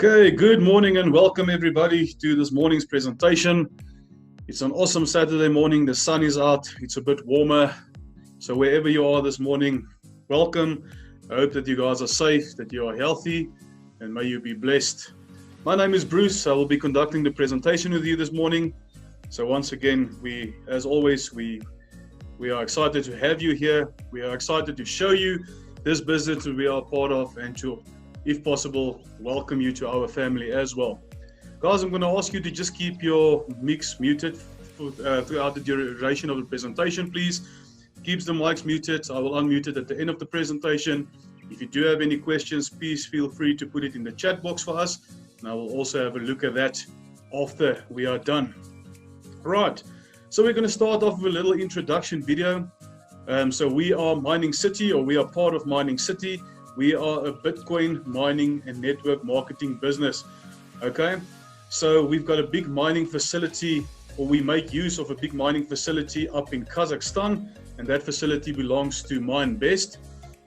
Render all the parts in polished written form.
Okay, good morning and welcome everybody to this morning's presentation. It's an awesome Saturday morning. The sun is out. It's a bit warmer. So wherever you are this morning, welcome. I hope that you guys are safe, that you are healthy, and may you be blessed. My name is Bruce. I will be conducting the presentation with you this morning. So once again, as always, we are excited to have you here. We are excited to show you this business that we are part of and to, if possible, welcome you to our family as well. Guys, I'm going to ask you to just keep your mics muted throughout the duration of the presentation, please. Keep the mics muted. I will unmute it at the end of the presentation. If you do have any questions, please feel free to put it in the chat box for us. And I will also have a look at that after we are done. Right, so we're going to start off with a little introduction video. So we are Mining City, or we are part of Mining City. We are a Bitcoin mining and network marketing business. Okay, so we've got a big mining facility, or we make use of a big mining facility up in Kazakhstan, and that facility belongs to MineBest.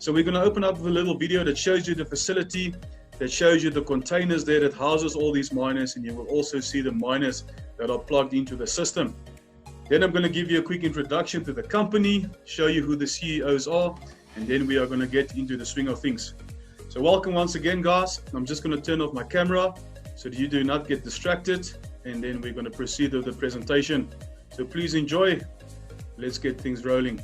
So we're going to open up with a little video that shows you the facility, that shows you the containers there that houses all these miners, and you will also see the miners that are plugged into the system. Then I'm going to give you a quick introduction to the company, show you who the CEOs are, and then we are going to get into the swing of things. So welcome once again, guys. I'm just going to turn off my camera so that you do not get distracted, and then we're going to proceed with the presentation. So please enjoy. Let's get things rolling.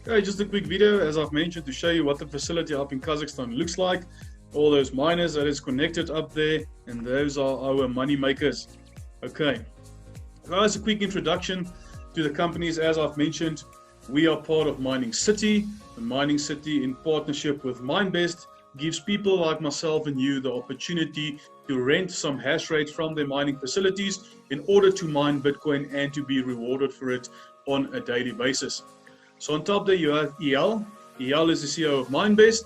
Okay, just a quick video, as I've mentioned, to show you what the facility up in Kazakhstan looks like. All those miners that is connected up there, and those are our money makers. Okay, guys, a quick introduction to the companies. As I've mentioned, we are part of Mining City. The Mining City, in partnership with MineBest, gives people like myself and you the opportunity to rent some hash rate from their mining facilities in order to mine Bitcoin and to be rewarded for it on a daily basis. So on top there you have Eyal. Eyal is the CEO of MineBest,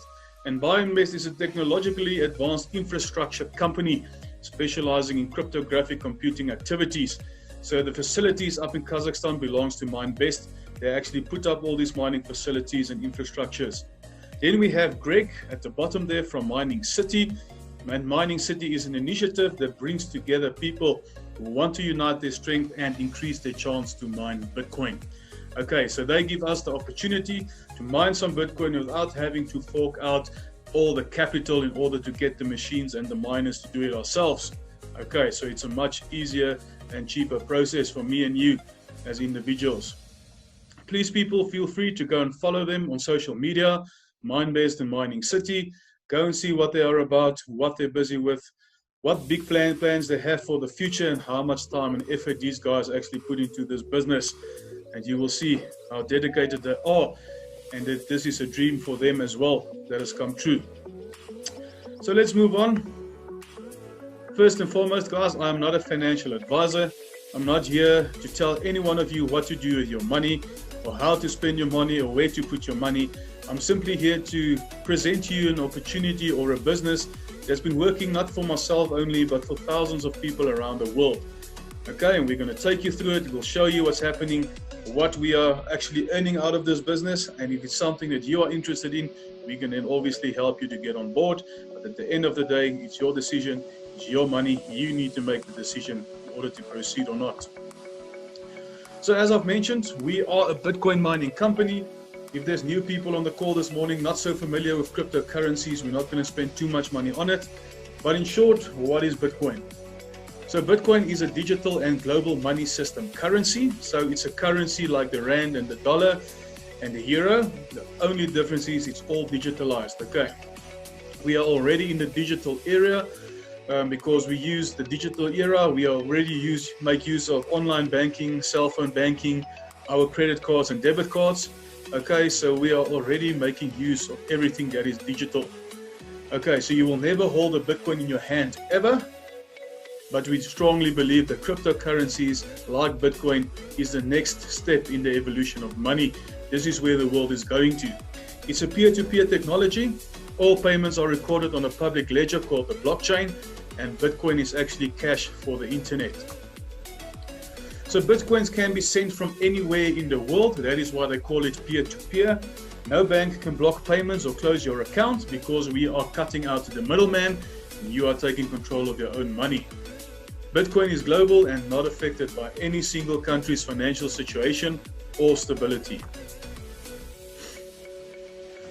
and MineBest is a technologically advanced infrastructure company specializing in cryptographic computing activities. So the facilities up in Kazakhstan belongs to MineBest. They actually put up all these mining facilities and infrastructures. Then we have Greg at the bottom there from Mining City. And Mining City is an initiative that brings together people who want to unite their strength and increase their chance to mine Bitcoin. Okay, so they give us the opportunity to mine some Bitcoin without having to fork out all the capital in order to get the machines and the miners to do it ourselves. Okay, so it's a much easier and cheaper process for me and you as individuals. Please, people, feel free to go and follow them on social media, MineBest and Mining City. Go and see what they are about, what they're busy with, what big plans they have for the future, and how much time and effort these guys actually put into this business. And you will see how dedicated they are, and that this is a dream for them as well that has come true. So let's move on. First and foremost, guys, I am not a financial advisor. I'm not here to tell any one of you what to do with your money, or how to spend your money, or where to put your money. I'm simply here to present to you an opportunity or a business that's been working not for myself only, but for thousands of people around the world. Okay, and we're going to take you through it. We'll show you what's happening, what we are actually earning out of this business, and if it's something that you are interested in, we can then obviously help you to get on board. But at the end of the day, it's your decision, it's your money. You need to make the decision in order to proceed or not. So as I've mentioned, we are a Bitcoin mining company. If there's new people on the call this morning, not so familiar with cryptocurrencies, we're not going to spend too much money on it. But in short, what is Bitcoin? So Bitcoin is a digital and global money system currency. So it's a currency like the rand and the dollar and the euro. The only difference is it's all digitalized. Okay, we are already in the digital era. because we use the digital era. We already make use of online banking, cell phone banking, our credit cards and debit cards. Okay, so we are already making use of everything that is digital. Okay, so you will never hold a Bitcoin in your hand ever, but we strongly believe that cryptocurrencies like Bitcoin is the next step in the evolution of money. This is where the world is going to. It's a peer-to-peer technology. All payments are recorded on a public ledger called the blockchain, and Bitcoin is actually cash for the internet. So Bitcoins can be sent from anywhere in the world. That is why they call it peer-to-peer. No bank can block payments or close your account because we are cutting out the middleman and you are taking control of your own money. Bitcoin is global and not affected by any single country's financial situation or stability.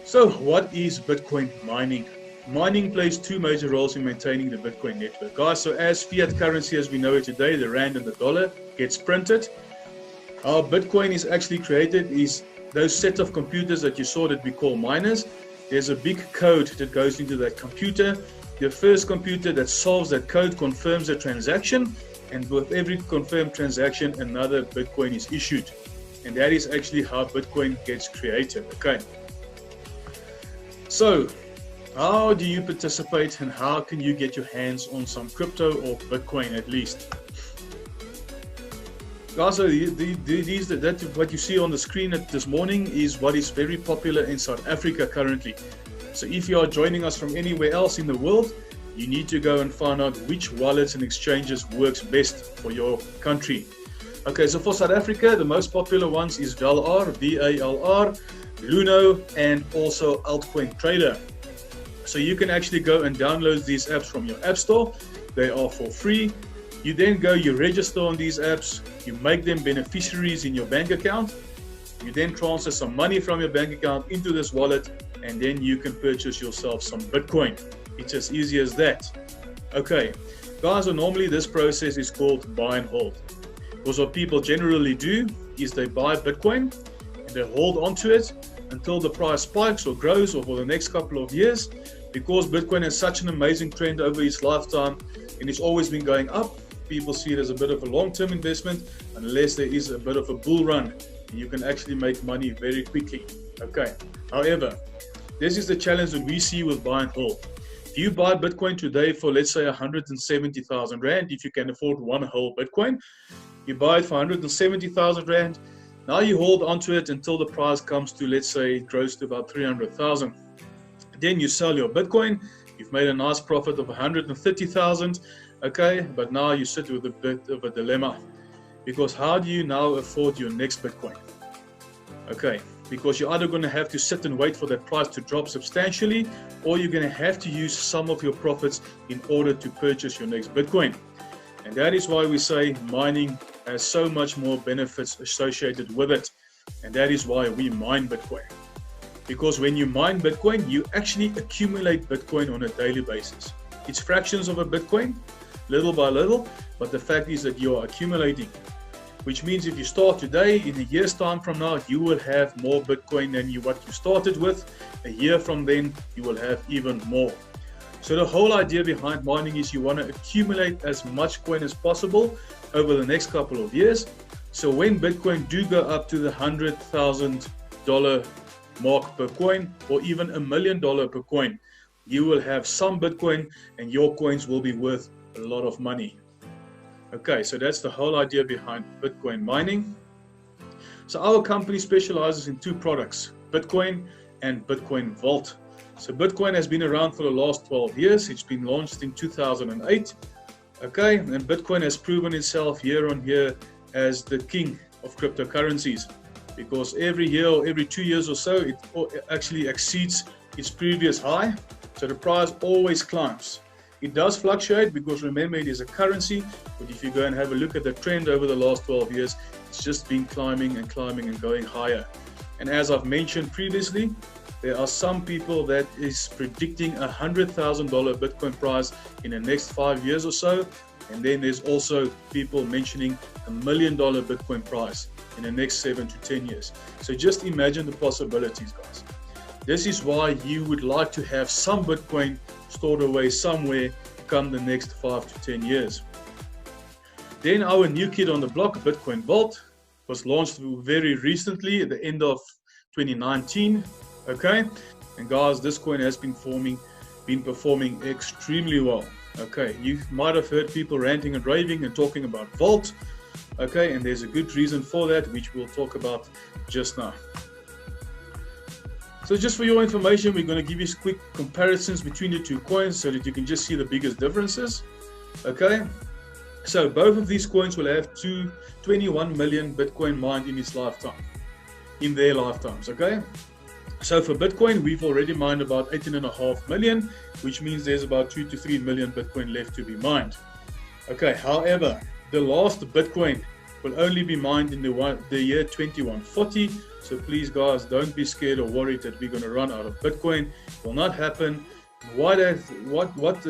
So what is Bitcoin mining? Mining plays two major roles in maintaining the Bitcoin network. Guys, so as fiat currency as we know it today, the rand and the dollar gets printed, how Bitcoin is actually created is those set of computers that you saw that we call miners. There's a big code that goes into that computer. The first computer that solves that code confirms a transaction, and with every confirmed transaction, another Bitcoin is issued. And that is actually how Bitcoin gets created. Okay. So, how do you participate and how can you get your hands on some crypto or Bitcoin at least? Also, what you see on the screen this morning is what is very popular in South Africa currently. So if you are joining us from anywhere else in the world, you need to go and find out which wallets and exchanges works best for your country. Okay, so for South Africa, the most popular ones is VALR, VALR, Luno, and also Altcoin Trader. So you can actually go and download these apps from your app store. They are for free. You then go, you register on these apps, you make them beneficiaries in your bank account. You then transfer some money from your bank account into this wallet, and then you can purchase yourself some Bitcoin. It's as easy as that. Okay, guys, so normally this process is called buy and hold. Because what people generally do is they buy Bitcoin and they hold onto it until the price spikes or grows or for the next couple of years. Because Bitcoin has such an amazing trend over its lifetime and it's always been going up, people see it as a bit of a long-term investment unless there is a bit of a bull run. You can actually make money very quickly. Okay. However, this is the challenge that we see with buy and hold. If you buy Bitcoin today for, let's say, 170,000 Rand, if you can afford one whole Bitcoin, you buy it for 170,000 Rand. Now you hold onto it until the price comes to, let's say, it grows to about 300,000. Then you sell your Bitcoin. You've made a nice profit of 130,000. Okay, but now you sit with a bit of a dilemma. Because how do you now afford your next Bitcoin? Okay, because you're either going to have to sit and wait for that price to drop substantially, or you're going to have to use some of your profits in order to purchase your next Bitcoin. And that is why we say mining has so much more benefits associated with it. And that is why we mine Bitcoin. Because when you mine Bitcoin, you actually accumulate Bitcoin on a daily basis. It's fractions of a Bitcoin, little by little, but the fact is that you are accumulating. Which means if you start today, in a year's time from now, you will have more Bitcoin than what you started with. A year from then, you will have even more. So the whole idea behind mining is you want to accumulate as much coin as possible over the next couple of years. So when Bitcoin do go up to the $100,000 mark per coin, or even $1 million per coin, you will have some Bitcoin and your coins will be worth a lot of money. Okay, so that's the whole idea behind Bitcoin mining. So our company specializes in two products, Bitcoin and Bitcoin Vault. So Bitcoin has been around for the last 12 years. It's been launched in 2008. Okay, and Bitcoin has proven itself year on year as the king of cryptocurrencies, because every year or every 2 years or so, it actually exceeds its previous high. So the price always climbs. It does fluctuate because remember it is a currency, but if you go and have a look at the trend over the last 12 years, it's just been climbing and climbing and going higher. And as I've mentioned previously, there are some people that is predicting a $100,000 Bitcoin price in the next 5 years or so. And then there's also people mentioning $1 million Bitcoin price in the next 7 to 10 years. So just imagine the possibilities, guys. This is why you would like to have some Bitcoin stored away somewhere, come the next 5 to 10 years. Then our new kid on the block, Bitcoin Vault, was launched very recently at the end of 2019. Okay, and guys, this coin has been performing extremely well. Okay, you might have heard people ranting and raving and talking about Vault. Okay, and there's a good reason for that, which we'll talk about just now. So just for your information, we're going to give you quick comparisons between the two coins so that you can just see the biggest differences. Okay, so both of these coins will have 21 million Bitcoin mined in their lifetimes. Okay, so for Bitcoin, we've already mined about 18.5 million, which means there's about 2 to 3 million Bitcoin left to be mined. Okay, however, the last Bitcoin will only be mined in the year 2140. So please, guys, don't be scared or worried that we're going to run out of Bitcoin. It will not happen. What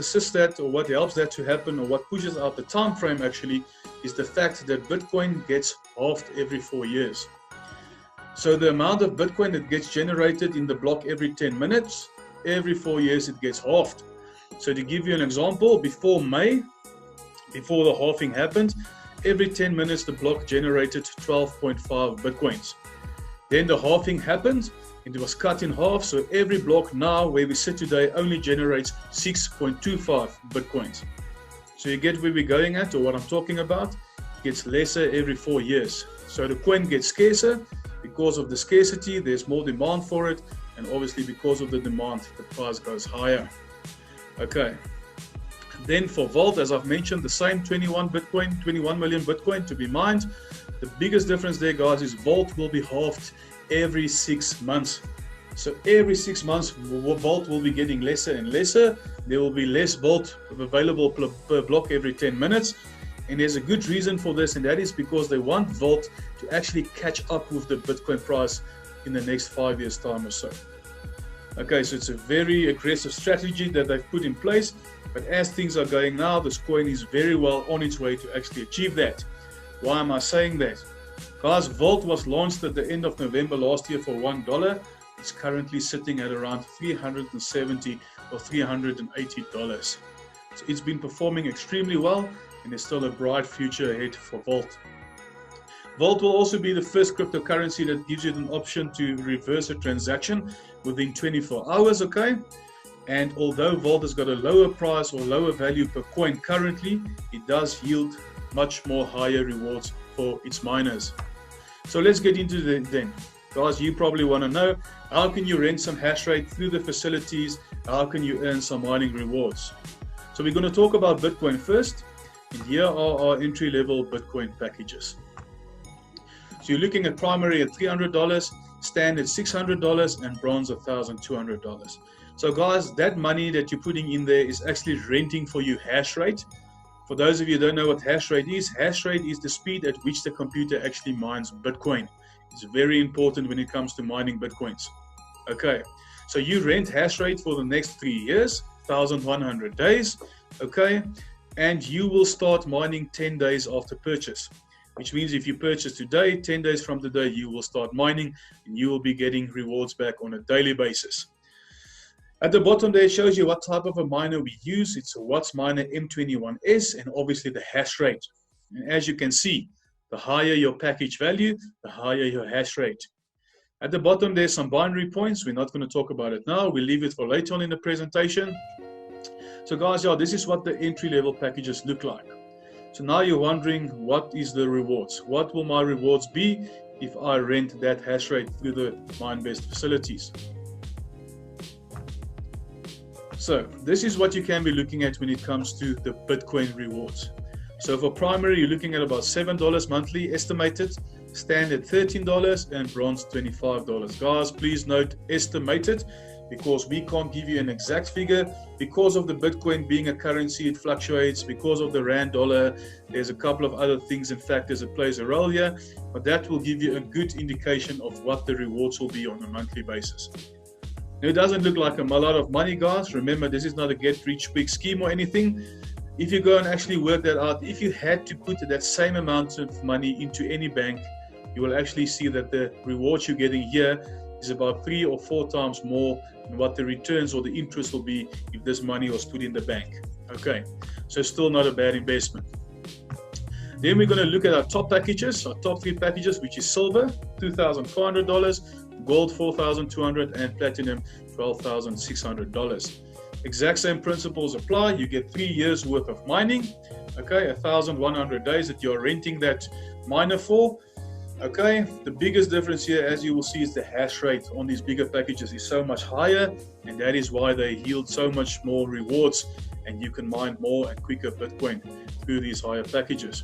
assists that, or what helps that to happen, or what pushes out the time frame actually, is the fact that Bitcoin gets halved every 4 years. So the amount of Bitcoin that gets generated in the block every 10 minutes, every 4 years it gets halved. So to give you an example, before May, before the halving happened, every 10 minutes the block generated 12.5 Bitcoins. Then the halving happened, it was cut in half, so every block now where we sit today only generates 6.25 Bitcoins. So you get where we're going at, or what I'm talking about. It gets lesser every 4 years. So the coin gets scarcer. Because of the scarcity, there's more demand for it, and obviously because of the demand, the price goes higher. Okay. Then for Vault, as I've mentioned, the same 21 million Bitcoin to be mined. The biggest difference there, guys, is Vault will be halved every 6 months. So every 6 months, Vault will be getting lesser and lesser. There will be less Vault available per block every 10 minutes. And there's a good reason for this, and that is because they want Vault to actually catch up with the Bitcoin price in the next 5 years' time or so. Okay, so it's a very aggressive strategy that they've put in place, but as things are going now, this coin is very well on its way to actually achieve that. Why am I saying that? Guys, Vault was launched at the end of November last year for $1. It's currently sitting at around $370 or $380. So it's been performing extremely well, and there's still a bright future ahead for Vault. Vault will also be the first cryptocurrency that gives you an option to reverse a transaction within 24 hours, okay? And although Vault has got a lower price or lower value per coin currently, it does yield much more higher rewards for its miners. So let's get into it then. Guys, you probably want to know, how can you rent some hash rate through the facilities? How can you earn some mining rewards? So we're going to talk about Bitcoin first. And here are our entry-level Bitcoin packages. So you're looking at primary at $300, standard $600, and bronze $1,200. So guys, that money that you're putting in there is actually renting for you hash rate. For those of you who don't know what hash rate is the speed at which the computer actually mines Bitcoin. It's very important when it comes to mining Bitcoins. Okay, so you rent hash rate for the next 3 years, 1,100 days, okay? And you will start mining 10 days after purchase, which means if you purchase today, 10 days from today, you will start mining and you will be getting rewards back on a daily basis. At the bottom there, it shows you what type of a miner we use. It's a Watts Miner M21S and obviously the hash rate. And as you can see, the higher your package value, the higher your hash rate. At the bottom, there's some binary points. We're not going to talk about it now. We'll leave it for later on in the presentation. So guys, yeah, this is what the entry-level packages look like. So now you're wondering, what is the rewards? What will my rewards be if I rent that hash rate through the MineBest facilities? So this is what you can be looking at when it comes to the Bitcoin rewards. So for primary, you're looking at about $7 monthly estimated, standard $13, and bronze $25. Guys, please note estimated, because we can't give you an exact figure. Because of the Bitcoin being a currency, it fluctuates. Because of the rand dollar, there's a couple of other things and factors that plays a role here, but that will give you a good indication of what the rewards will be on a monthly basis. Now, it doesn't look like a lot of money, guys. Remember, this is not a get-rich-quick scheme or anything. If you go and actually work that out, if you had to put that same amount of money into any bank, you will actually see that the rewards you're getting here is about 3 or 4 times more than what the returns or the interest will be if this money was put in the bank. Okay, so still not a bad investment. Then we're going to look at our top packages, our top 3 packages, which is silver, $2,400, gold, $4,200, and platinum, $12,600. Exact same principles apply. You get 3 years worth of mining, okay, 1,100 days that you're renting that miner for. Okay, the biggest difference here, as you will see, is the hash rate on these bigger packages is so much higher, and that is why they yield so much more rewards, and you can mine more and quicker Bitcoin through these higher packages.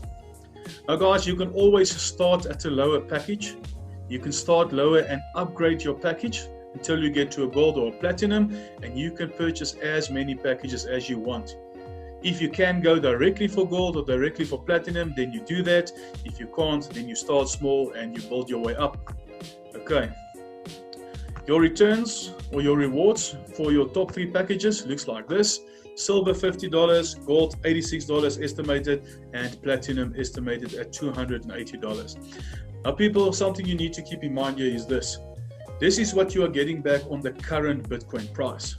Now guys, you can always start at a lower package. You can start lower and upgrade your package until you get to a gold or a platinum, and you can purchase as many packages as you want. If you can go directly for gold or directly for platinum, then you do that. If you can't, then you start small and you build your way up. Okay. Your returns or your rewards for your top 3 packages looks like this. Silver $50, gold $86 estimated, and platinum estimated at $280. Now people, something you need to keep in mind here is this. This is what you are getting back on the current Bitcoin price.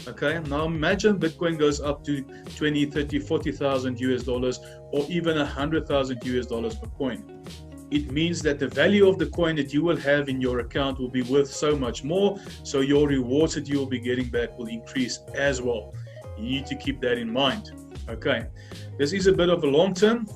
Okay, now imagine Bitcoin goes up to 20, 30, 40,000 US dollars, or even 100,000 US dollars per coin. It means that the value of the coin that you will have in your account will be worth so much more, so your rewards that you will be getting back will increase as well. You need to keep that in mind. Okay, this is a bit of a long term.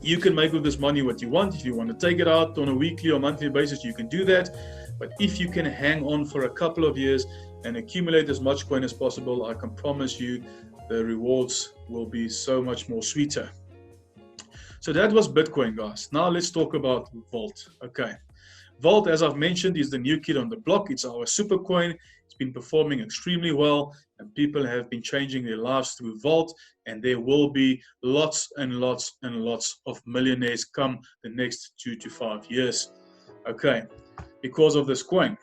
You can make with this money what you want. If you want to take it out on a weekly or monthly basis, you can do that. But if you can hang on for a couple of years and accumulate as much coin as possible, I can promise you the rewards will be so much more sweeter. So that was Bitcoin, guys. Now let's talk about Vault. Okay, Vault, as I've mentioned, is the new kid on the block. It's our super coin. It's been performing extremely well, and people have been changing their lives through Vault, and there will be lots and lots and lots of millionaires come the next 2 to 5 years. Okay, because of this coin.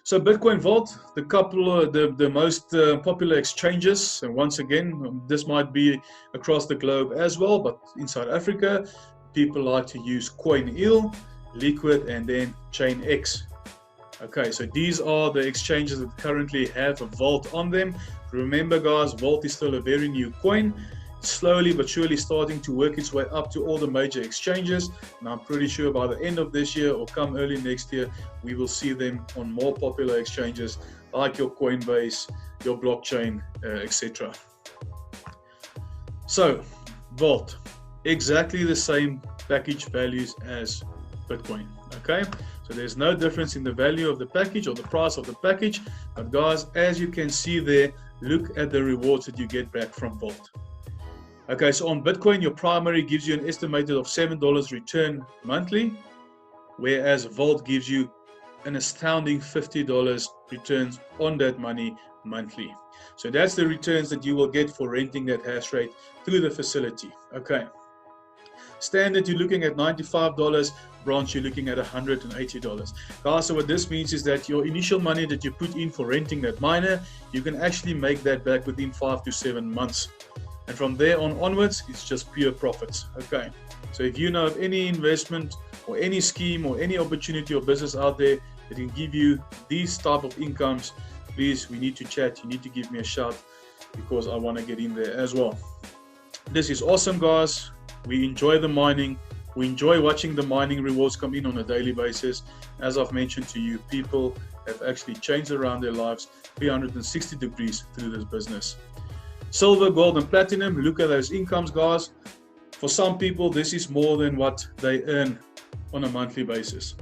So Bitcoin Vault, the most popular exchanges, and once again, this might be across the globe as well, but in South Africa, people like to use CoinEal, Liquid, and then ChainX. Okay, so these are the exchanges that currently have a Vault on them. Remember guys, Vault is still a very new coin. Slowly but surely starting to work its way up to all the major exchanges, and I'm pretty sure by the end of this year or come early next year, we will see them on more popular exchanges like your Coinbase, your blockchain, etc. So Vault, exactly the same package values as Bitcoin. Okay, so there's no difference in the value of the package or the price of the package, but guys, as you can see there, look at the rewards that you get back from Vault. Okay, so on Bitcoin, your primary gives you an estimated of $7 return monthly, whereas Vault gives you an astounding $50 returns on that money monthly. So that's the returns that you will get for renting that hash rate through the facility. Okay, standard, you're looking at $95, branch, you're looking at $180. Guys, so what this means is that your initial money that you put in for renting that miner, you can actually make that back within 5 to 7 months. And from there onwards, it's just pure profits. Okay, so if you know of any investment or any scheme or any opportunity or business out there that can give you these type of incomes, please, we need to chat. You need to give me a shout because I want to get in there as well. This is awesome, guys. We enjoy the mining. We enjoy watching the mining rewards come in on a daily basis. As I've mentioned to you, people have actually changed around their lives 360 degrees through this business. Silver, gold, and platinum, look at those incomes, guys. For some people, this is more than what they earn on a monthly basis.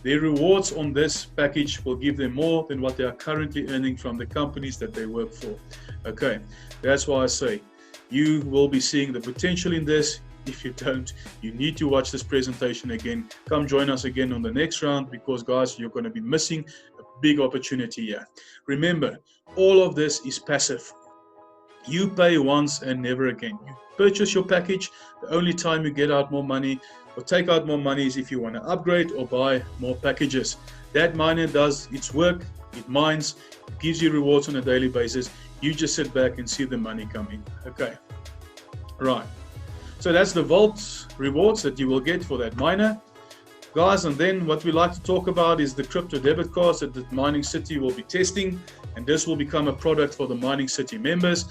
Their rewards on this package will give them more than what they are currently earning from the companies that they work for. Okay, that's why I say you will be seeing the potential in this. If you don't, you need to watch this presentation again. Come join us again on the next round because, guys, you're going to be missing a big opportunity here. Remember, all of this is passive. You pay once and never again. You purchase your package. The only time you get out more money or take out more money is if you want to upgrade or buy more packages. That miner does its work. It mines, it gives you rewards on a daily basis. You just sit back and see the money come in. Okay, right. So that's the Vault rewards that you will get for that miner. Guys, and then what we like to talk about is the crypto debit cards that the Mining City will be testing, and this will become a product for the Mining City members.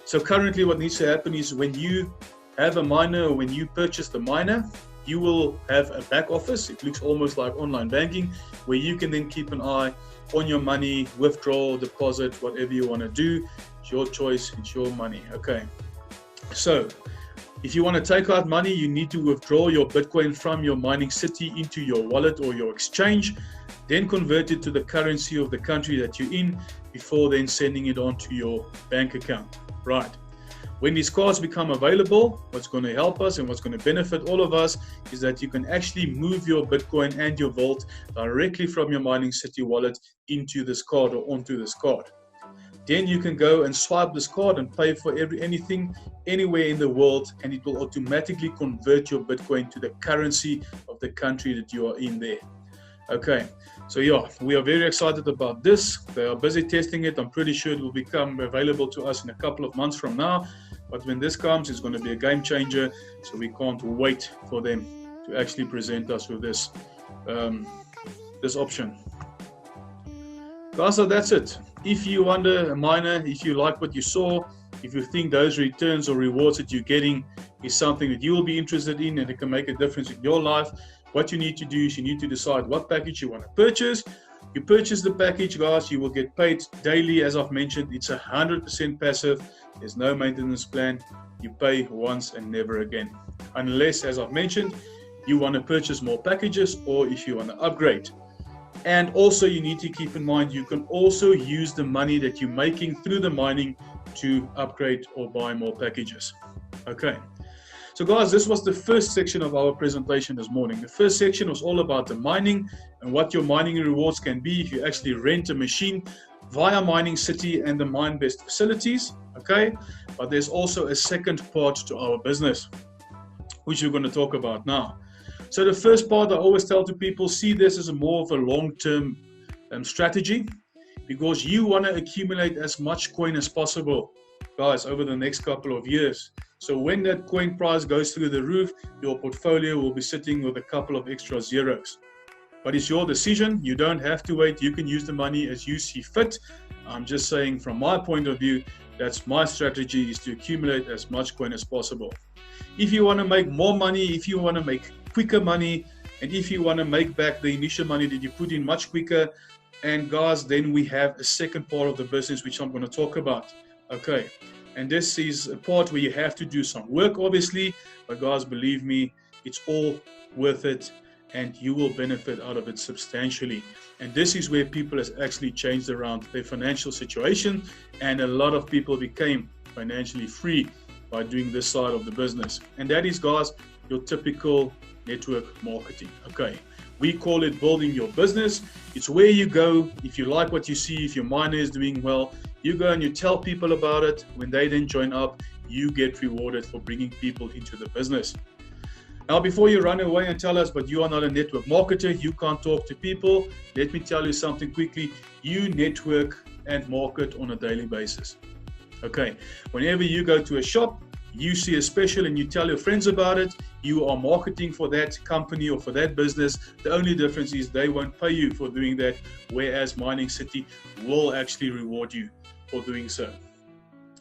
So currently what needs to happen is when you have a miner or when you purchase the miner, you will have a back office. It looks almost like online banking, where you can then keep an eye on your money, withdraw, deposit, whatever you want to do. It's your choice, it's your money. Okay. So if you want to take out money, you need to withdraw your Bitcoin from your mining city into your wallet or your exchange, then convert it to the currency of the country that you're in before then sending it on to your bank account. Right. When these cards become available, what's going to help us and what's going to benefit all of us is that you can actually move your Bitcoin and your Vault directly from your mining city wallet into this card or onto this card. Then you can go and swipe this card and pay for anything anywhere in the world, and it will automatically convert your Bitcoin to the currency of the country that you are in there. Okay, so yeah, we are very excited about this. They are busy testing it. I'm pretty sure it will become available to us in a couple of months from now. But when this comes, it's going to be a game changer. So we can't wait for them to actually present us with this, this option. Guys, so that's it. If you wonder, a miner, if you like what you saw, if you think those returns or rewards that you're getting is something that you will be interested in and it can make a difference in your life, what you need to do is you need to decide what package you want to purchase. You purchase the package, guys, you will get paid daily. As I've mentioned, it's 100% passive. There's no maintenance plan. You pay once and never again. Unless, as I've mentioned, you want to purchase more packages or if you want to upgrade. And also you need to keep in mind, you can also use the money that you're making through the mining to upgrade or buy more packages. Okay. So guys, this was the first section of our presentation this morning. The first section was all about the mining and what your mining rewards can be if you actually rent a machine via Mining City and the MineBest facilities. Okay. But there's also a second part to our business, which we're going to talk about now. So the first part I always tell to people, see this as more of a long-term strategy, because you want to accumulate as much coin as possible, guys, over the next couple of years. So when that coin price goes through the roof, your portfolio will be sitting with a couple of extra zeros. But it's your decision. You don't have to wait. You can use the money as you see fit. I'm just saying from my point of view, that's my strategy, is to accumulate as much coin as possible. If you want to make more money, if you want to make quicker money, and if you want to make back the initial money that you put in much quicker, and guys, then we have a second part of the business which I'm going to talk about. Okay, and this is a part where you have to do some work, obviously, but guys, believe me, it's all worth it and you will benefit out of it substantially. And this is where people has actually changed around their financial situation, and a lot of people became financially free by doing this side of the business. And that is, guys, your typical network marketing. Okay, we call it building your business. It's where you go if you like what you see. If your miner is doing well, you go and you tell people about it. When they then join up, you get rewarded for bringing people into the business. Now, before you run away and tell us, but you are not a network marketer, you can't talk to people, let me tell you something quickly. You network and market on a daily basis. Okay, whenever you go to a shop, you see a special and you tell your friends about it, you are marketing for that company or for that business. The only difference is they won't pay you for doing that, whereas Mining City will actually reward you for doing so.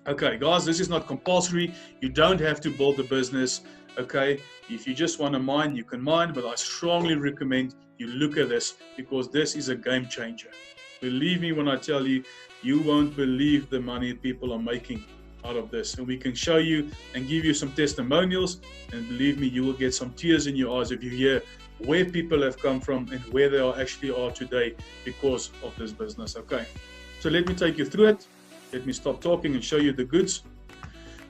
Okay, guys, this is not compulsory. You don't have to build a business. Okay, if you just want to mine, you can mine, but I strongly recommend you look at this, because this is a game changer. Believe me when I tell you, you won't believe the money people are making out of this. And we can show you and give you some testimonials, and believe me, you will get some tears in your eyes if you hear where people have come from and where they actually are today because of this business. Okay, so let me take you through it. Let me stop talking and show you the goods.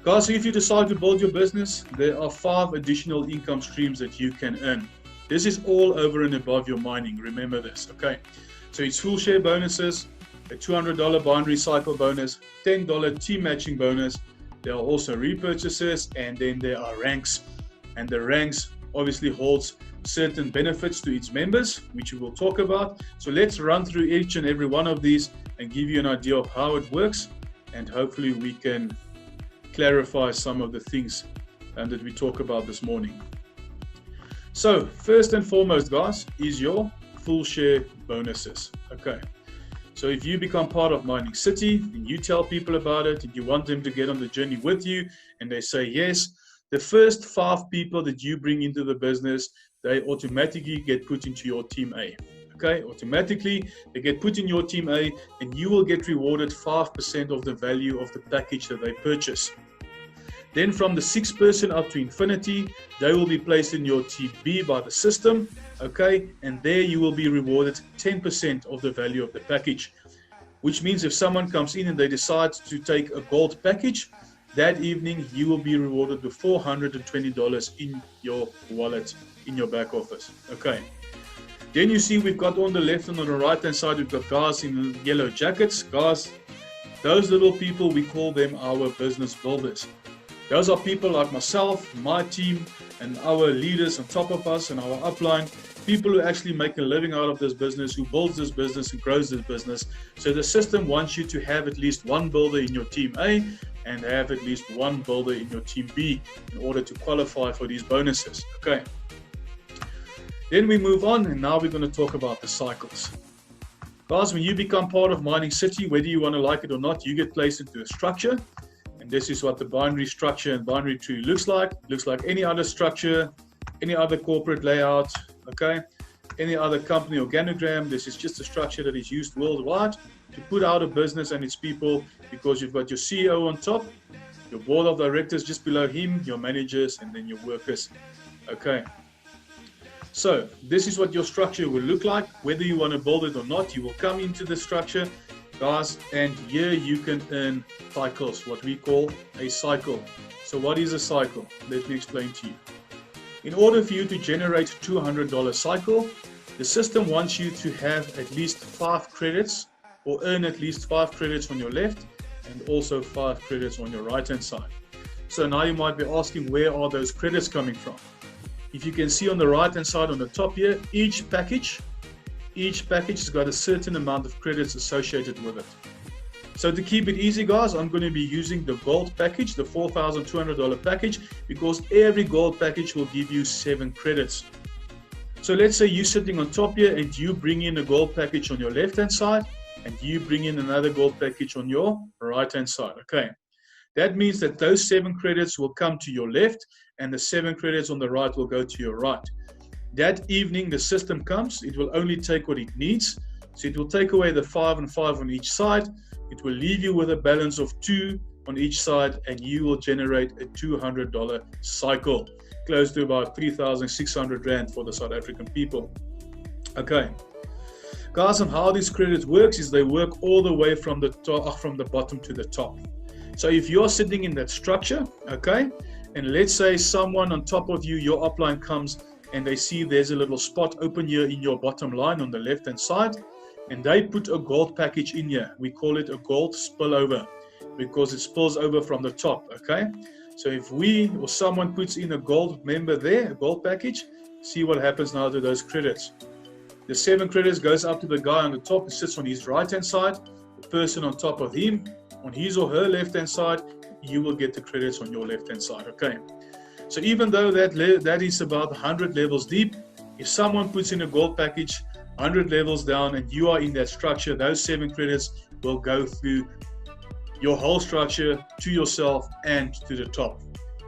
Guys, so if you decide to build your business, there are 5 additional income streams that you can earn. This is all over and above your mining. Remember this, okay? So it's full share bonuses, a $200 binary cycle bonus, $10 team matching bonus. There are also repurchases, and then there are ranks. And the ranks obviously holds certain benefits to its members, which we will talk about. So let's run through each and every one of these and give you an idea of how it works, and hopefully we can clarify some of the things that we talk about this morning. So first and foremost, guys, is your full share bonuses. Okay, So if you become part of Mining City and you tell people about it and you want them to get on the journey with you and they say yes, the first 5 people that you bring into the business, they automatically get put into your team A. Okay, automatically they get put in your team A and you will get rewarded 5% of the value of the package that they purchase. Then from the 6th person up to infinity, they will be placed in your team B by the system, okay, and there you will be rewarded 10% of the value of the package, which means if someone comes in and they decide to take a gold package, that evening you will be rewarded with $420 in your wallet, in your back office, okay. Then you see we've got on the left and on the right hand side, we've got guys in yellow jackets. Guys, those little people, we call them our business builders. Those are people like myself, my team, and our leaders on top of us and our upline, people who actually make a living out of this business, who builds this business and grows this business. So the system wants you to have at least one builder in your team A and have at least one builder in your team B in order to qualify for these bonuses. Okay. Then we move on, and now we're going to talk about the cycles. Guys, when you become part of Mining City, whether you want to like it or not, you get placed into a structure. And this is what the binary structure and binary tree looks like. It looks like any other structure, any other corporate layout, okay? Any other company organogram. This is just a structure that is used worldwide to put out a business and its people, because you've got your CEO on top, your board of directors just below him, your managers, and then your workers, okay? So this is what your structure will look like. Whether you want to build it or not, you will come into the structure, guys, and here you can earn cycles, what we call a cycle. So what is a cycle? Let me explain to you. In order for you to generate $200 cycle, the system wants you to have at least 5 credits or earn at least 5 credits on your left and also 5 credits on your right hand side. So now you might be asking, where are those credits coming from? If you can see on the right hand side on the top here, each package has got a certain amount of credits associated with it. So to keep it easy, guys, I'm going to be using the gold package, the $4,200 package, because every gold package will give you 7 credits. So let's say you're sitting on top here and you bring in a gold package on your left hand side and you bring in another gold package on your right hand side. Okay. That means that those 7 credits will come to your left and the 7 credits on the right will go to your right. That evening, the system comes, it will only take what it needs. So it will take away the 5 and 5 on each side. It will leave you with a balance of 2 on each side, and you will generate a $200 cycle, close to about 3,600 Rand for the South African people. Okay. Guys, and how these credits works is they work all the way from the top, from the bottom to the top. So if you're sitting in that structure, okay, and let's say someone on top of you, your upline comes and they see there's a little spot open here in your bottom line on the left hand side, and they put a gold package in here. We call it a gold spillover because it spills over from the top, okay? So if we or someone puts in a gold member there, a gold package, see what happens now to those credits. The 7 credits goes up to the guy on the top who sits on his right hand side, the person on top of him on his or her left hand side, you will get the credits on your left hand side, okay? So even though that is about 100 levels deep, if someone puts in a gold package 100 levels down and you are in that structure, those 7 credits will go through your whole structure to yourself and to the top.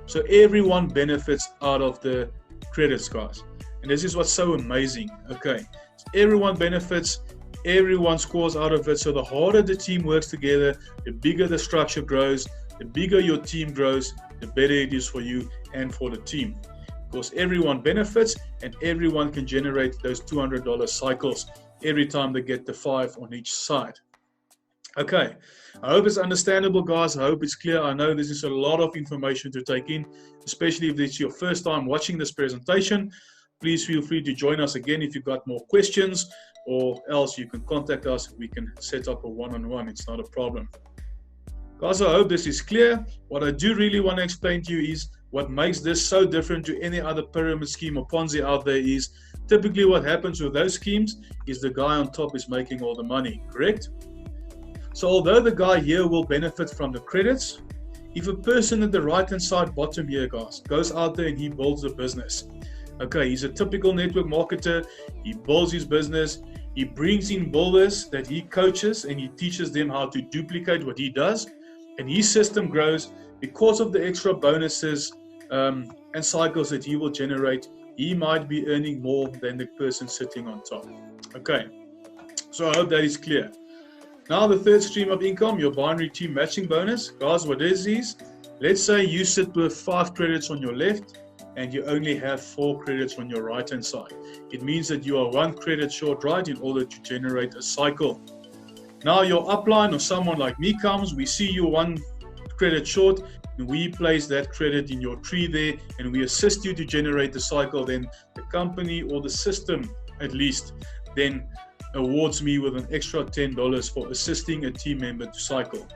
So everyone benefits out of the credits, guys. And this is what's so amazing, okay? So everyone benefits, everyone scores out of it. So the harder the team works together, the bigger the structure grows, the bigger your team grows, the better it is for you and for the team. Because everyone benefits and everyone can generate those $200 cycles every time they get the 5 on each side. Okay, I hope it's understandable, guys. I hope it's clear. I know this is a lot of information to take in, especially if it's your first time watching this presentation. Please feel free to join us again if you've got more questions, or else you can contact us. We can set up a one-on-one. It's not a problem. Guys, I hope this is clear. What I do really want to explain to you is what makes this so different to any other pyramid scheme or Ponzi out there is typically what happens with those schemes is the guy on top is making all the money, correct? So although the guy here will benefit from the credits, if a person at the right-hand side bottom here, guys, goes out there and he builds a business, okay, he's a typical network marketer, he builds his business, He brings in builders that he coaches and he teaches them how to duplicate what he does. And his system grows because of the extra bonuses and cycles that he will generate. He might be earning more than the person sitting on top. Okay, so I hope that is clear. Now the third stream of income, your binary team matching bonus. Guys, what is this? Let's say you sit with 5 credits on your left and you only have 4 credits on your right hand side. It means that you are 1 credit short right in order to generate a cycle. Now your upline or someone like me comes, we see you 1 credit short, and we place that credit in your tree there and we assist you to generate the cycle. Then the company or the system at least then awards me with an extra $10 for assisting a team member to cycle.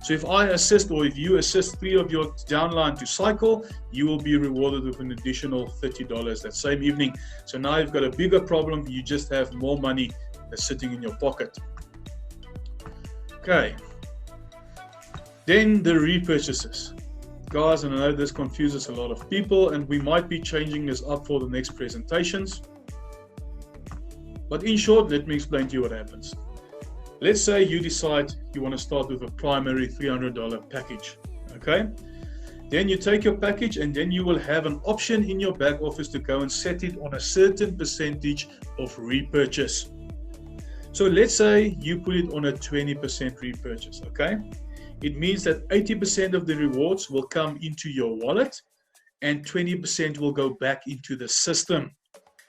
So if I assist, or if you assist 3 of your downline to cycle, you will be rewarded with an additional $30 that same evening. So now you've got a bigger problem, you just have more money that's sitting in your pocket. Okay, then the repurchases. Guys, and I know this confuses a lot of people, and we might be changing this up for the next presentations. But in short, let me explain to you what happens. Let's say you decide you want to start with a primary $300 package, okay? Then you take your package and then you will have an option in your back office to go and set it on a certain percentage of repurchase. So let's say you put it on a 20% repurchase, okay? It means that 80% of the rewards will come into your wallet and 20% will go back into the system,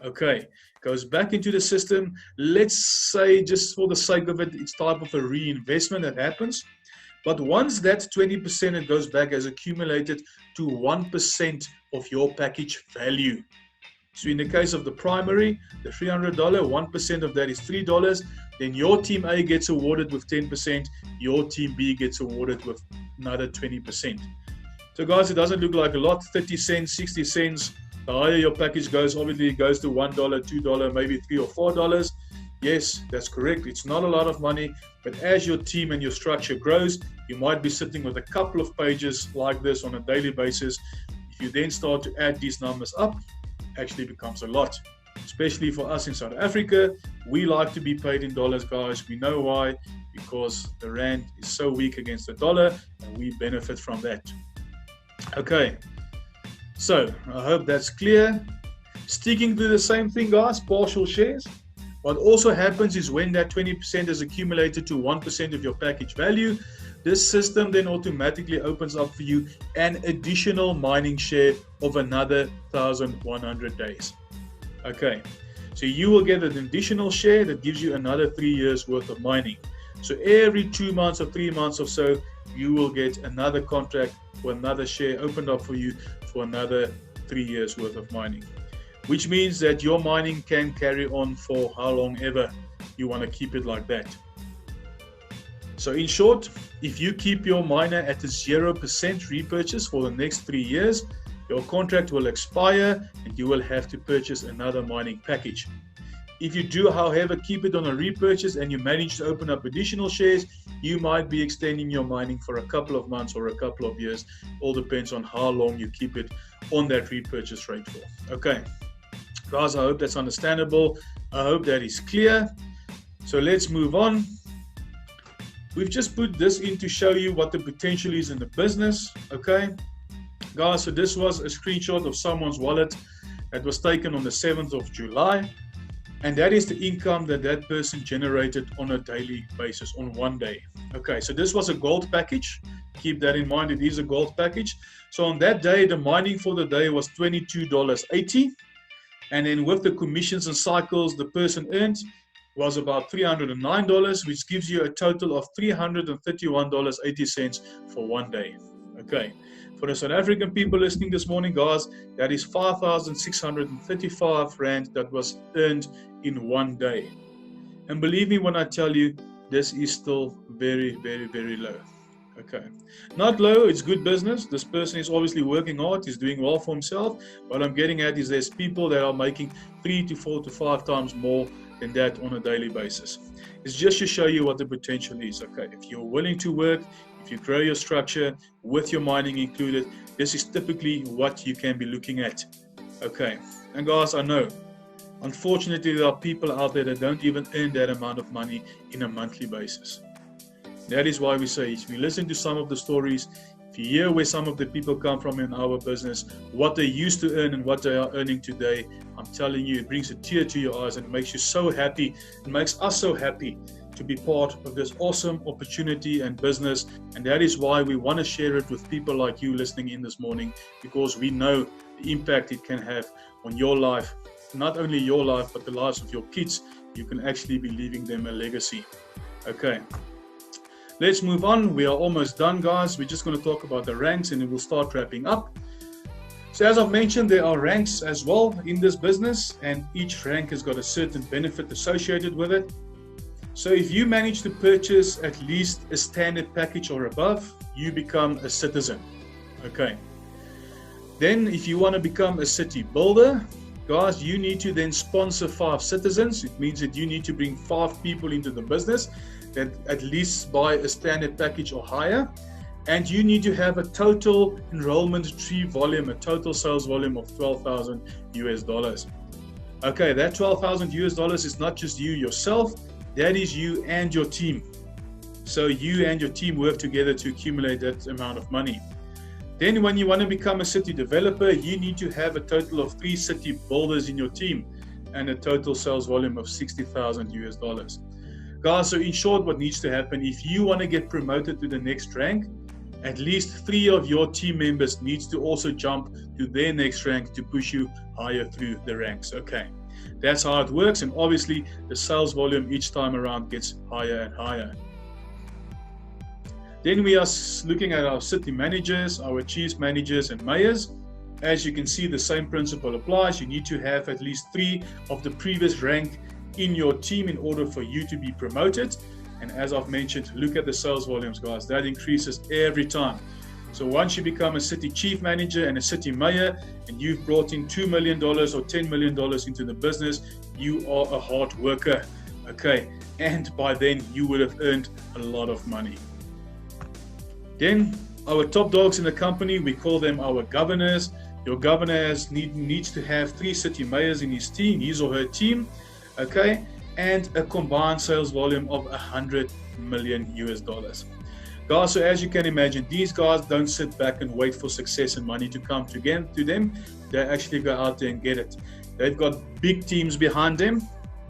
okay? Goes back into the system. Let's say, just for the sake of it, it's type of a reinvestment that happens. But once that 20% it goes back has accumulated to 1% of your package value. So in the case of the primary, the $300, 1% of that is $3. Then your team A gets awarded with 10%. Your team B gets awarded with another 20%. So guys, it doesn't look like a lot, 30 cents, 60 cents. The higher your package goes, obviously it goes to $1, $2, maybe $3 or $4. Yes, that's correct. It's not a lot of money, but as your team and your structure grows, you might be sitting with a couple of pages like this on a daily basis. If you then start to add these numbers up, it actually becomes a lot. Especially for us in South Africa, we like to be paid in dollars, guys. We know why, because the rand is so weak against the dollar, and we benefit from that. Okay. So, I hope that's clear. Sticking to the same thing, guys, partial shares. What also happens is when that 20% is accumulated to 1% of your package value, this system then automatically opens up for you an additional mining share of another 1,100 days. Okay, so you will get an additional share that gives you another 3 years worth of mining. So every 2 months or 3 months or so, you will get another contract or another share opened up for you for another 3 years worth of mining, which means that your mining can carry on for how long ever you want to keep it like that. So in short, if you keep your miner at a 0% repurchase for the next 3 years, your contract will expire and you will have to purchase another mining package. If you do, however, keep it on a repurchase and you manage to open up additional shares, you might be extending your mining for a couple of months or a couple of years. All depends on how long you keep it on that repurchase rate for. Okay, guys, I hope that's understandable. I hope that is clear. So let's move on. We've just put this in to show you what the potential is in the business. Okay, guys, so this was a screenshot of someone's wallet that was taken on the 7th of July. And that is the income that that person generated on a daily basis, on one day. Okay, so this was a gold package. Keep that in mind, it is a gold package. So on that day, the mining for the day was $22.80. And then with the commissions and cycles the person earned was about $309, which gives you a total of $331.80 for one day. Okay. For the South African people listening this morning, guys, that is 5,635 Rand that was earned in one day. And believe me when I tell you, this is still very, very, very low. Okay. Not low, it's good business. This person is obviously working hard, he's doing well for himself. What I'm getting at is there's people that are making 3 to 4 to 5 times more than that on a daily basis. It's just to show you what the potential is. Okay. If you're willing to work, if you grow your structure with your mining included, this is typically what you can be looking at. Okay, and guys, I know Unfortunately, there are people out there that don't even earn that amount of money in a monthly basis. That is why we say, if you listen to some of the stories, if you hear where some of the people come from in our business, what they used to earn and what they are earning today, I'm telling you, it brings a tear to your eyes and it makes you so happy. It makes us so happy to be part of this awesome opportunity and business. And that is why we want to share it with people like you listening in this morning, because we know the impact it can have on your life, not only your life, but the lives of your kids. You can actually be leaving them a legacy. Okay. Let's move on. We are almost done, guys. We're just going to talk about the ranks and then we'll start wrapping up. So as I've mentioned, there are ranks as well in this business, and each rank has got a certain benefit associated with it. So if you manage to purchase at least a standard package or above, you become a citizen. Okay. Then if you want to become a city builder, guys, you need to then sponsor 5 citizens. It means that you need to bring 5 people into the business that at least buy a standard package or higher, and you need to have a total enrollment tree volume, a total sales volume of $12,000 US. Okay, that $12,000 US is not just you yourself, that is you and your team. So you and your team work together to accumulate that amount of money. Then when you want to become a city developer, you need to have a total of 3 city builders in your team and a total sales volume of $60,000 US. Guys, so in short, what needs to happen, if you want to get promoted to the next rank, at least 3 of your team members needs to also jump to their next rank to push you higher through the ranks. Okay, that's how it works, and obviously the sales volume each time around gets higher and higher. Then we are looking at our city managers, our chief managers and mayors. As you can see, the same principle applies. You need to have at least 3 of the previous rank in your team in order for you to be promoted. And as I've mentioned, look at the sales volumes, guys. That increases every time. So once you become a city chief manager and a city mayor, and you've brought in $2 million or $10 million into the business, you are a hard worker. Okay, and by then you would have earned a lot of money. Then our top dogs in the company, we call them our governors. Your governor needs to have 3 city mayors in his team, his or her team. Okay, and a combined sales volume of $100 million US. Guys, so as you can imagine, these guys don't sit back and wait for success and money to come to them. They actually go out there and get it. They've got big teams behind them,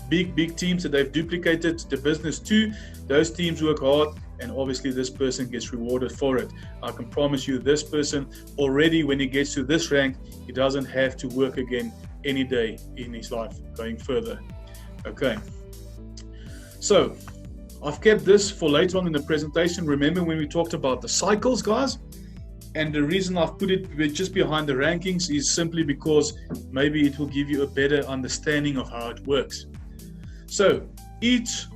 big teams that they've duplicated the business to. Those teams work hard, and obviously this person gets rewarded for it. I can promise you, this person already, when he gets to this rank, he doesn't have to work again any day in his life going further. Okay, so I've kept this for later on in the presentation. Remember when we talked about the cycles, guys? And the reason I've put it just behind the rankings is simply because maybe it will give you a better understanding of how it works. So each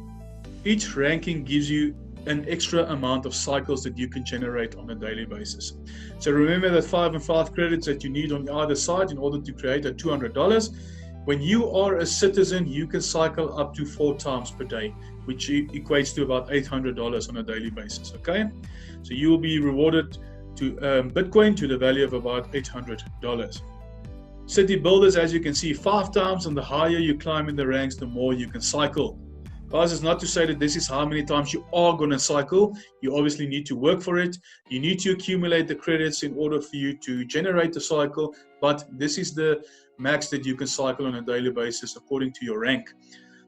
ranking gives you an extra amount of cycles that you can generate on a daily basis. So remember that 5 and 5 credits that you need on either side in order to create a $200. When you are a citizen, you can cycle up to 4 times per day, which equates to about $800 on a daily basis. Okay, so you will be rewarded to Bitcoin to the value of about $800. City builders, as you can see, 5 times, and the higher you climb in the ranks, the more you can cycle. Guys, it's not to say that this is how many times you are going to cycle. You obviously need to work for it. You need to accumulate the credits in order for you to generate the cycle, but this is the max that you can cycle on a daily basis according to your rank.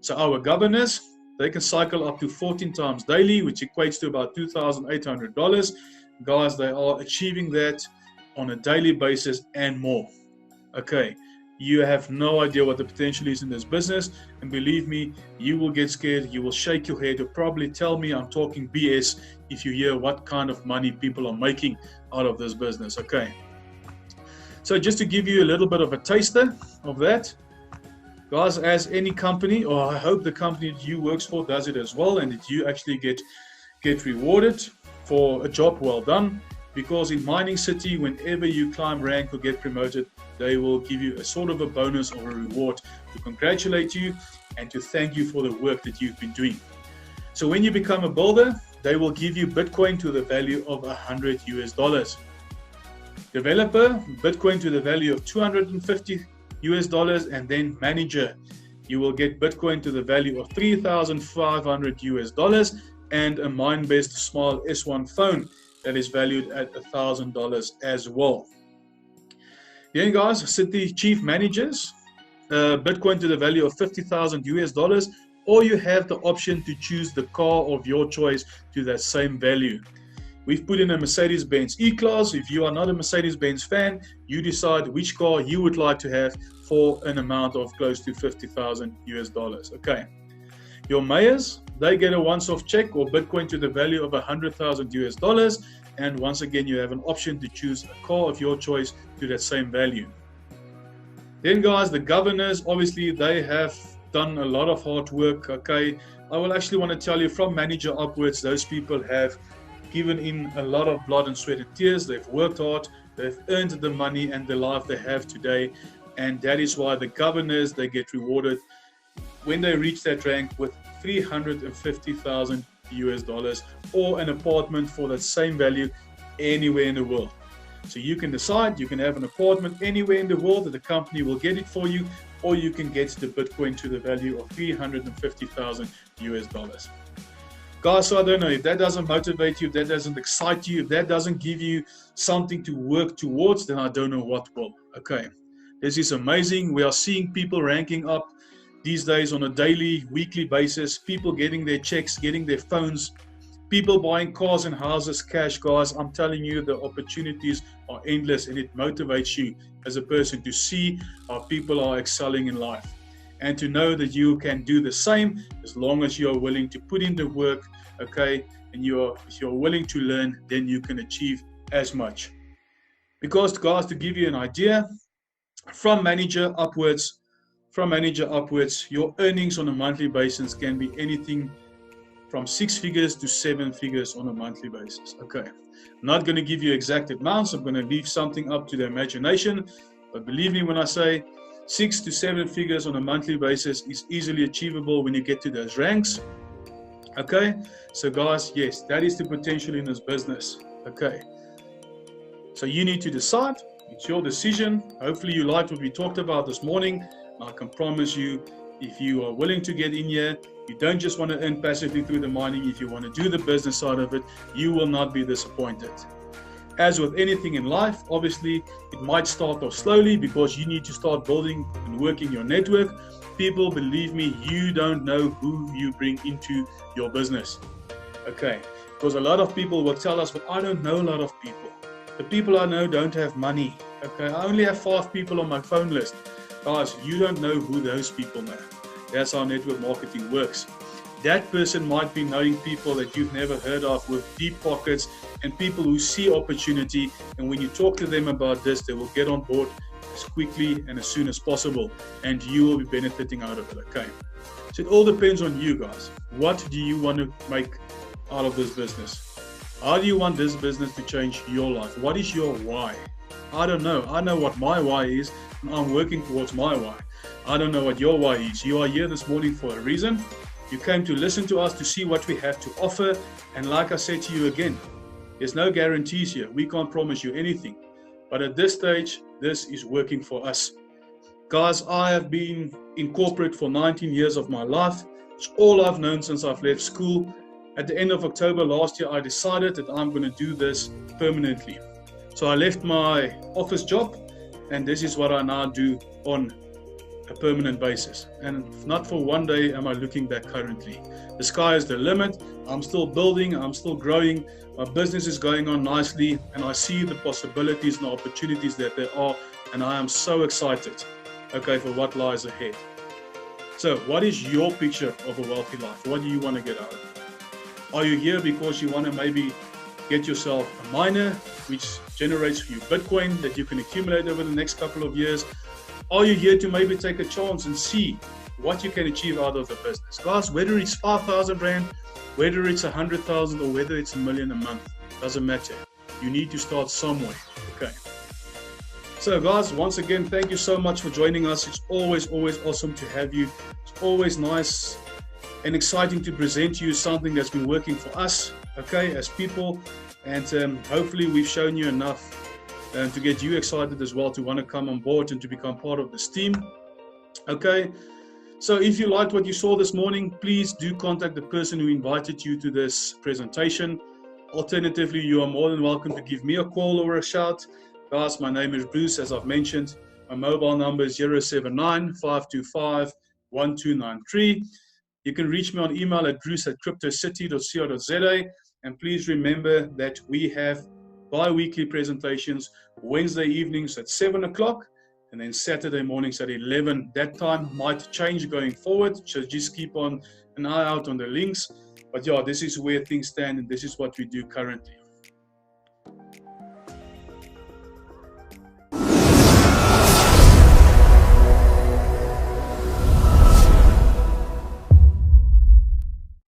So our governors, they can cycle up to 14 times daily, which equates to about $2,800. Guys, they are achieving that on a daily basis and more. Okay, you have no idea what the potential is in this business, and believe me, you will get scared, you will shake your head, you'll probably tell me I'm talking BS if you hear what kind of money people are making out of this business. Okay, so just to give you a little bit of a taster of that, guys, as any company, or I hope the company that you work for does it as well, and that you actually get rewarded for a job well done, because in Mining City, whenever you climb rank or get promoted, they will give you a sort of a bonus or a reward to congratulate you and to thank you for the work that you've been doing. So when you become a builder, they will give you Bitcoin to the value of $100 US. Developer, Bitcoin to the value of $250 US dollars, and then manager, you will get Bitcoin to the value of 3,500 US dollars and a Mindbest Smile S1 phone that is valued at $1,000 as well. Then guys, City Chief Managers, Bitcoin to the value of 50,000 US dollars, or you have the option to choose the car of your choice to that same value. We've put in a Mercedes-Benz E-Class. If you are not a Mercedes-Benz fan, you decide which car you would like to have for an amount of close to 50,000 US dollars. Okay. Your mayors, they get a once-off check or Bitcoin to the value of 100,000 US dollars. And once again, you have an option to choose a car of your choice to that same value. Then guys, the governors, obviously they have done a lot of hard work. Okay. I will actually want to tell you, from manager upwards, those people have given in a lot of blood and sweat and tears. They've worked hard, they've earned the money and the life they have today, and that is why the governors, they get rewarded when they reach that rank with 350,000 US dollars or an apartment for that same value anywhere in the world. So you can decide, you can have an apartment anywhere in the world that the company will get it for you, or you can get the Bitcoin to the value of 350,000 US dollars. Guys, so I don't know, if that doesn't motivate you, if that doesn't excite you, if that doesn't give you something to work towards, then I don't know what will. Okay, this is amazing. We are seeing people ranking up these days on a daily, weekly basis, people getting their checks, getting their phones, people buying cars and houses cash. Guys, I'm telling you, the opportunities are endless, and it motivates you as a person to see how people are excelling in life, and to know that you can do the same as long as you are willing to put in the work. Okay, and if you're willing to learn, then you can achieve as much. Because guys, to give you an idea, from manager upwards, your earnings on a monthly basis can be anything from 6 figures to 7 figures on a monthly basis. Okay, I'm not going to give you exact amounts. I'm going to leave something up to the imagination, but believe me when I say 6 to 7 figures on a monthly basis is easily achievable when you get to those ranks. Okay, so guys, yes, that is the potential in this business. Okay, so you need to decide. It's your decision. Hopefully you liked what we talked about this morning. I can promise you, if you are willing to get in here, you don't just want to earn passively through the mining. If you want to do the business side of it, you will not be disappointed. As with anything in life, obviously, it might start off slowly because you need to start building and working your network. People, believe me, you don't know who you bring into your business. Okay, because a lot of people will tell us, but I don't know a lot of people. The people I know don't have money. Okay, I only have 5 people on my phone list. Guys, you don't know who those people know. That's how network marketing works. That person might be knowing people that you've never heard of with deep pockets, and people who see opportunity, and when you talk to them about this, they will get on board as quickly and as soon as possible, and you will be benefiting out of it. Okay, so it all depends on you guys. What do you want to make out of this business? How do you want this business to change your life? What is your why? I don't know. I know what my why is, and I'm working towards my why. I don't know what your why is. You are here this morning for a reason. You came to listen to us to see what we have to offer, and like I said to you again, there's no guarantees here. We can't promise you anything, but at this stage, this is working for us. Guys, I have been in corporate for 19 years of my life. It's all I've known since I've left school. At the end of October last year, I decided that I'm going to do this permanently. So I left my office job, and this is what I now do on a permanent basis. And not for one day am I looking back currently. The sky is the limit. I'm still building, I'm still growing. My business is going on nicely, and I see the possibilities and the opportunities that there are, and I am so excited, okay, for what lies ahead. So what is your picture of a wealthy life? What do you want to get out of it? Are you here because you want to maybe get yourself a miner which generates for you Bitcoin that you can accumulate over the next couple of years? Are you here to maybe take a chance and see what you can achieve out of the business? Guys, whether it's 5,000 Rand, whether it's 100,000, or whether it's $1 million a month, doesn't matter. You need to start somewhere. Okay. So guys, once again, thank you so much for joining us. It's always awesome to have you. It's always nice and exciting to present to you something that's been working for us, okay, as people. And hopefully we've shown you enough and to get you excited as well to want to come on board and to become part of this team. Okay, so if you liked what you saw this morning, please do contact the person who invited you to this presentation. Alternatively, you are more than welcome to give me a call or a shout. Guys, my name is Bruce, as I've mentioned. My mobile number is 079-525-1293. You can reach me on email at bruce@cryptocity.co.za. And please remember that we have bi-weekly presentations, Wednesday evenings at 7 o'clock, and then Saturday mornings at 11. That time might change going forward, so just keep on an eye out on the links. But yeah, this is where things stand, and this is what we do currently.